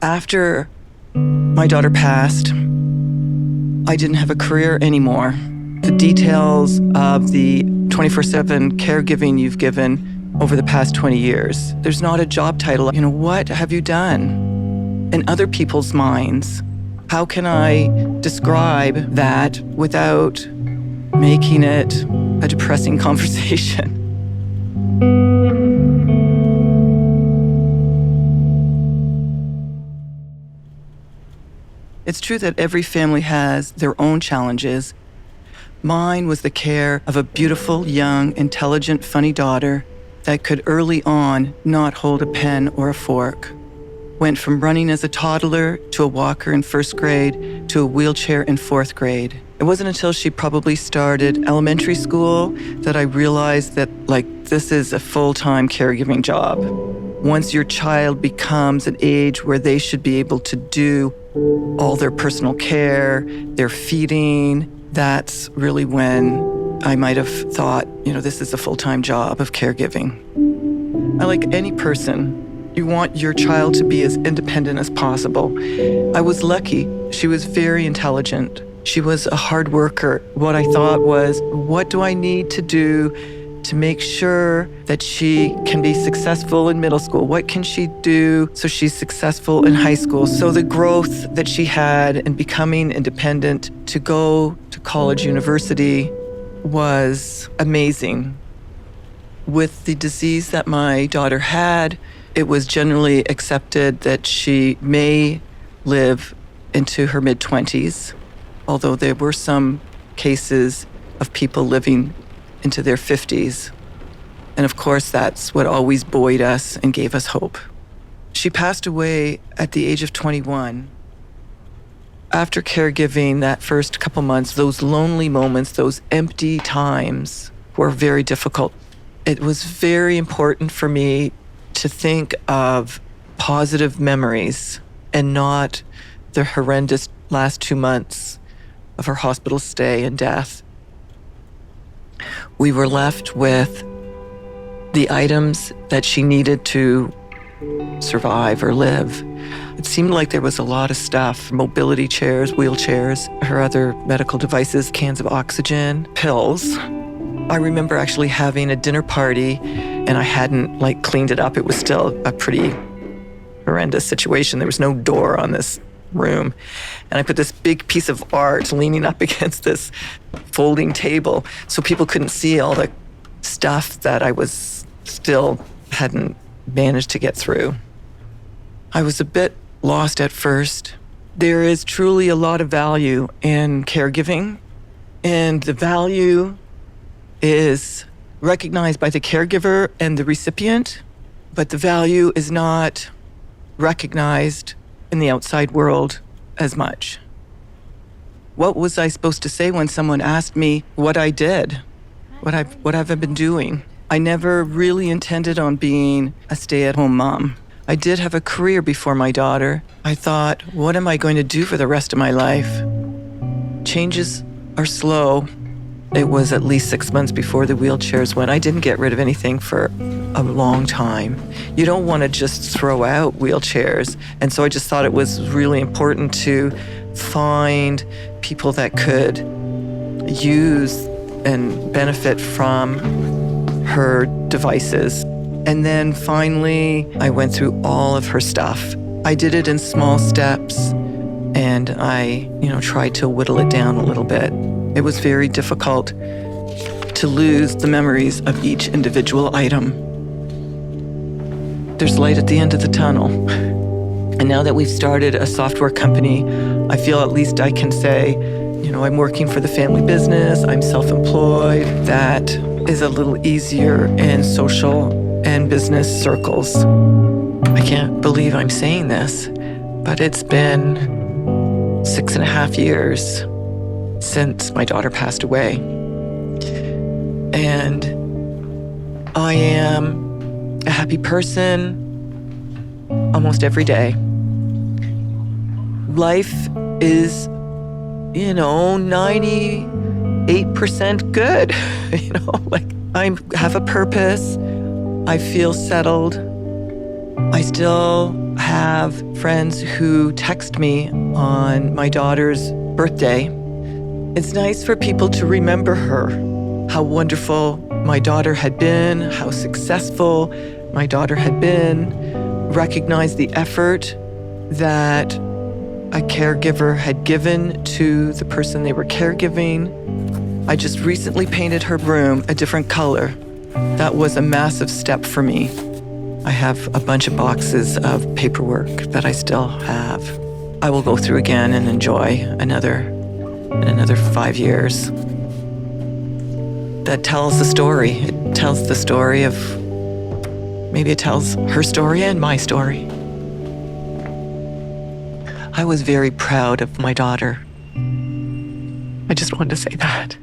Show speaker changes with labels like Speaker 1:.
Speaker 1: After my daughter passed, I didn't have a career anymore. The details of the 24/7 caregiving you've given over the past 20 years, there's not a job title. What have you done in other people's minds? How can I describe that without making it a depressing conversation? It's true that every family has their own challenges. Mine was the care of a beautiful, young, intelligent, funny daughter that could early on not hold a pen or a fork. Went from running as a toddler to a walker in first grade to a wheelchair in fourth grade. It wasn't until she probably started elementary school that I realized that, this is a full-time caregiving job. Once your child becomes an age where they should be able to do all their personal care, their feeding, that's really when I might have thought, this is a full-time job of caregiving. Like any person, you want your child to be as independent as possible. I was lucky. She was very intelligent. She was a hard worker. What I thought was, what do I need to do to make sure that she can be successful in middle school? What can she do so she's successful in high school? So the growth that she had in becoming independent to go to college, university was amazing. With the disease that my daughter had, it was generally accepted that she may live into her mid-20s, although there were some cases of people living into their 50s. And of course, that's what always buoyed us and gave us hope. She passed away at the age of 21. After caregiving that first couple months, those lonely moments, those empty times were very difficult. It was very important for me to think of positive memories and not the horrendous last 2 months of her hospital stay and death. We were left with the items that she needed to survive or live. It seemed like there was a lot of stuff: mobility chairs, wheelchairs, her other medical devices, cans of oxygen, pills. I remember actually having a dinner party and I hadn't cleaned it up. It was still a pretty horrendous situation. There was no door on this room. And I put this big piece of art leaning up against this folding table so people couldn't see all the stuff that I was still hadn't managed to get through. I was a bit lost at first. There is truly a lot of value in caregiving, and the value is recognized by the caregiver and the recipient, but the value is not recognized in the outside world as much. What was I supposed to say when someone asked me what I did, what have I been doing? I never really intended on being a stay-at-home mom. I did have a career before my daughter. I thought, what am I going to do for the rest of my life? Changes are slow. It was at least 6 months before the wheelchairs went. I didn't get rid of anything for a long time. You don't want to just throw out wheelchairs. And so I just thought it was really important to find people that could use and benefit from her devices. And then finally, I went through all of her stuff. I did it in small steps, and I, tried to whittle it down a little bit. It was very difficult to lose the memories of each individual item. There's light at the end of the tunnel. And now that we've started a software company, I feel at least I can say, I'm working for the family business, I'm self-employed. That is a little easier in social and business circles. I can't believe I'm saying this, but it's been 6.5 years since my daughter passed away. And I am a happy person almost every day. Life is, 98% good. I have a purpose. I feel settled. I still have friends who text me on my daughter's birthday. It's nice for people to remember her, how wonderful my daughter had been, how successful my daughter had been, recognize the effort that a caregiver had given to the person they were caregiving. I just recently painted her room a different color. That was a massive step for me. I have a bunch of boxes of paperwork that I still have. I will go through again and enjoy another 5 years. That tells the story. It tells the story of, maybe it tells her story and my story. I was very proud of my daughter. I just wanted to say that.